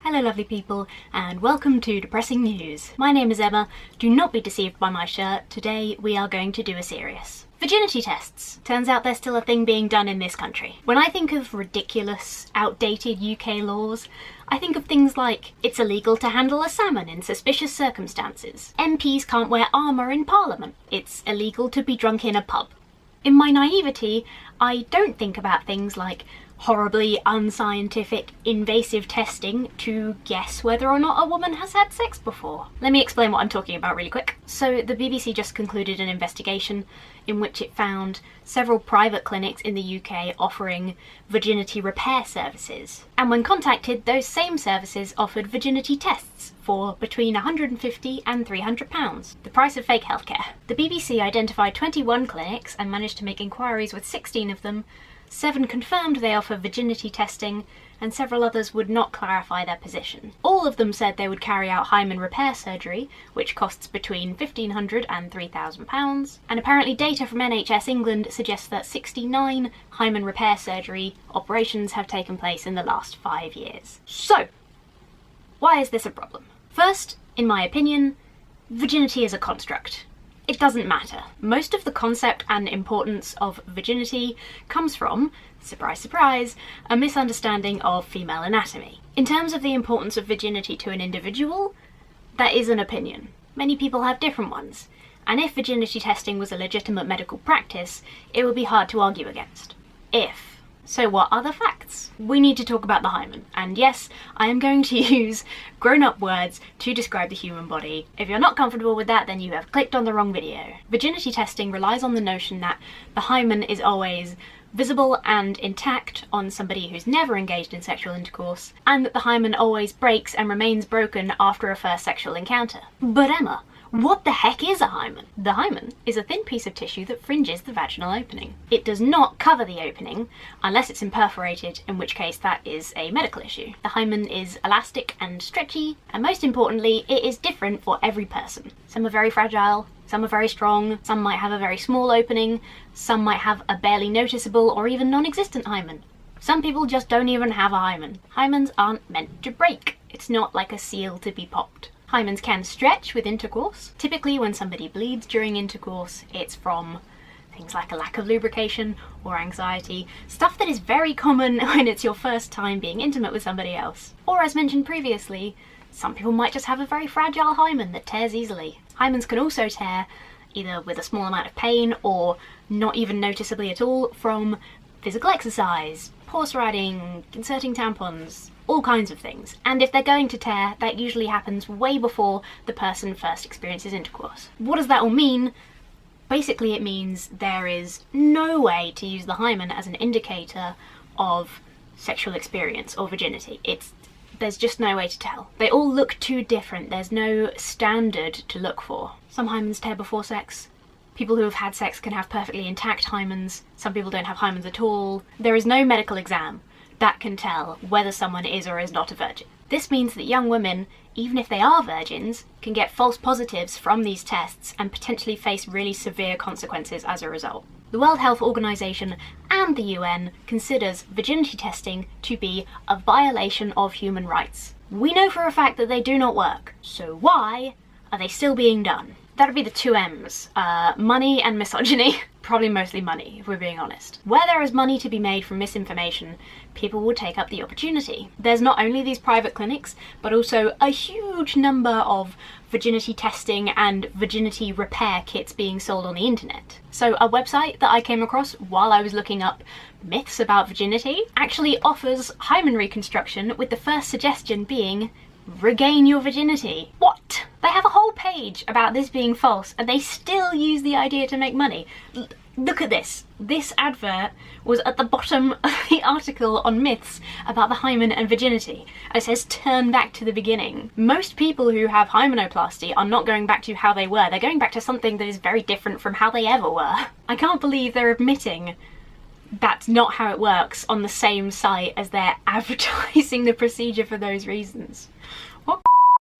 Hello lovely people, and welcome to Depressing News. My name is Emma. Do not be deceived by my shirt. Today we are going to do a serious. Virginity tests. Turns out they're still a thing being done in this country. When I think of ridiculous, outdated UK laws, I think of things like it's illegal to handle a salmon in suspicious circumstances. MPs can't wear armour in Parliament. It's illegal to be drunk in a pub. In my naivety, I don't think about things like horribly unscientific, invasive testing to guess whether or not a woman has had sex before. Let me explain what I'm talking about really quick. So the BBC just concluded an investigation in which it found several private clinics in the UK offering virginity repair services. And when contacted, those same services offered virginity tests for between £150 and £300, the price of fake healthcare. The BBC identified 21 clinics and managed to make inquiries with 16 of them. 7 confirmed they offer virginity testing, and several others would not clarify their position. All of them said they would carry out hymen repair surgery, which costs between £1,500 and £3,000, and apparently data from NHS England suggests that 69 hymen repair surgery operations have taken place in the last 5 years. So, why is this a problem? First, in my opinion, virginity is a construct. It doesn't matter. Most of the concept and importance of virginity comes from, surprise surprise, a misunderstanding of female anatomy. In terms of the importance of virginity to an individual, that is an opinion. Many people have different ones, and if virginity testing was a legitimate medical practice, it would be hard to argue against. If. So what are the facts? We need to talk about the hymen, and yes, I am going to use grown-up words to describe the human body. If you're not comfortable with that, then you have clicked on the wrong video. Virginity testing relies on the notion that the hymen is always visible and intact on somebody who's never engaged in sexual intercourse, and that the hymen always breaks and remains broken after a first sexual encounter. But Emma, what the heck is a hymen? The hymen is a thin piece of tissue that fringes the vaginal opening. It does not cover the opening unless it's imperforated, in which case that is a medical issue. The hymen is elastic and stretchy, and most importantly, it is different for every person. Some are very fragile, some are very strong, some might have a very small opening, some might have a barely noticeable or even non-existent hymen. Some people just don't even have a hymen. Hymens aren't meant to break. It's not like a seal to be popped. Hymens can stretch with intercourse. Typically when somebody bleeds during intercourse, it's from things like a lack of lubrication or anxiety, stuff that is very common when it's your first time being intimate with somebody else. Or as mentioned previously, some people might just have a very fragile hymen that tears easily. Hymens can also tear, either with a small amount of pain or not even noticeably at all, from physical exercise, horse riding, inserting tampons, all kinds of things. And if they're going to tear, that usually happens way before the person first experiences intercourse. What does that all mean? Basically it means there is no way to use the hymen as an indicator of sexual experience or virginity. There's just no way to tell. They all look too different. There's no standard to look for. Some hymens tear before sex. People who have had sex can have perfectly intact hymens. Some people don't have hymens at all. There is no medical exam that can tell whether someone is or is not a virgin. This means that young women, even if they are virgins, can get false positives from these tests and potentially face really severe consequences as a result. The World Health Organization and the UN considers virginity testing to be a violation of human rights. We know for a fact that they do not work, so why are they still being done? That would be the 2 M's. Money and misogyny. Probably mostly money, if we're being honest. Where there is money to be made from misinformation, people will take up the opportunity. There's not only these private clinics, but also a huge number of virginity testing and virginity repair kits being sold on the internet. So a website that I came across while I was looking up myths about virginity actually offers hymen reconstruction, with the first suggestion being regain your virginity. What? They have a whole page about this being false, and they still use the idea to make money. Look at this. This advert was at the bottom of the article on myths about the hymen and virginity. It says turn back to the beginning. Most people who have hymenoplasty are not going back to how they were. They're going back to something that is very different from how they ever were. I can't believe they're admitting that's not how it works on the same site as they're advertising the procedure for those reasons. What?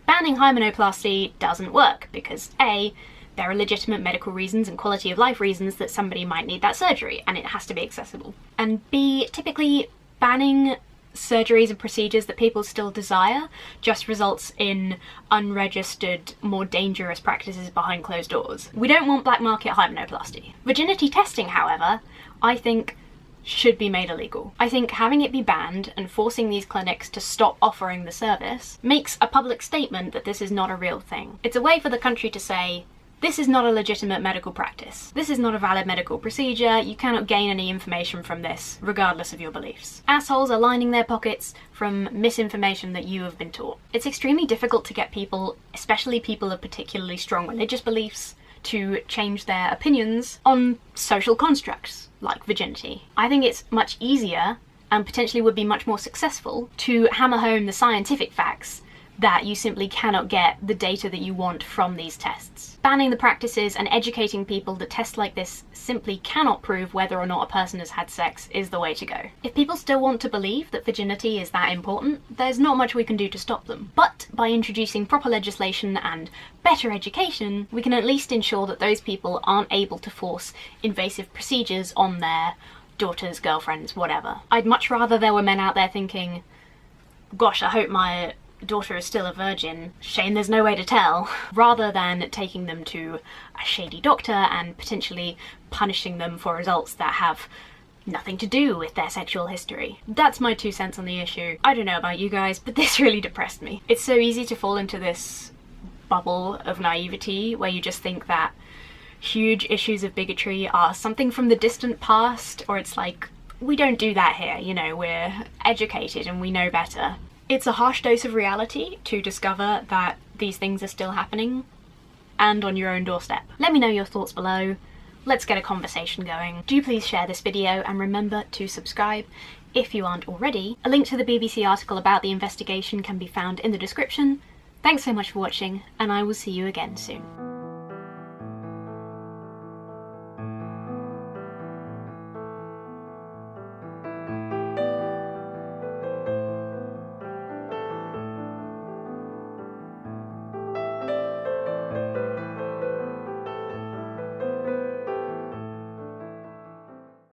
Banning hymenoplasty doesn't work because A, there are legitimate medical reasons and quality of life reasons that somebody might need that surgery, and it has to be accessible. And B, typically banning surgeries and procedures that people still desire just results in unregistered, more dangerous practices behind closed doors. We don't want black market hymenoplasty. Virginity testing, however, I think should be made illegal. I think having it be banned and forcing these clinics to stop offering the service makes a public statement that this is not a real thing. It's a way for the country to say, this is not a legitimate medical practice. This is not a valid medical procedure. You cannot gain any information from this, regardless of your beliefs. Assholes are lining their pockets from misinformation that you have been taught. It's extremely difficult to get people, especially people of particularly strong religious beliefs, to change their opinions on social constructs like virginity. I think it's much easier, and potentially would be much more successful, to hammer home the scientific facts that you simply cannot get the data that you want from these tests. Banning the practices and educating people that tests like this simply cannot prove whether or not a person has had sex is the way to go. If people still want to believe that virginity is that important, there's not much we can do to stop them. But by introducing proper legislation and better education, we can at least ensure that those people aren't able to force invasive procedures on their daughters, girlfriends, whatever. I'd much rather there were men out there thinking, gosh, I hope my daughter is still a virgin, shame there's no way to tell, rather than taking them to a shady doctor and potentially punishing them for results that have nothing to do with their sexual history. That's my 2 cents on the issue. I don't know about you guys, but this really depressed me. It's so easy to fall into this bubble of naivety where you just think that huge issues of bigotry are something from the distant past, or it's like, we don't do that here, you know, we're educated and we know better. It's a harsh dose of reality to discover that these things are still happening, and on your own doorstep. Let me know your thoughts below. Let's get a conversation going. Do please share this video and remember to subscribe if you aren't already. A link to the BBC article about the investigation can be found in the description. Thanks so much for watching, and I will see you again soon.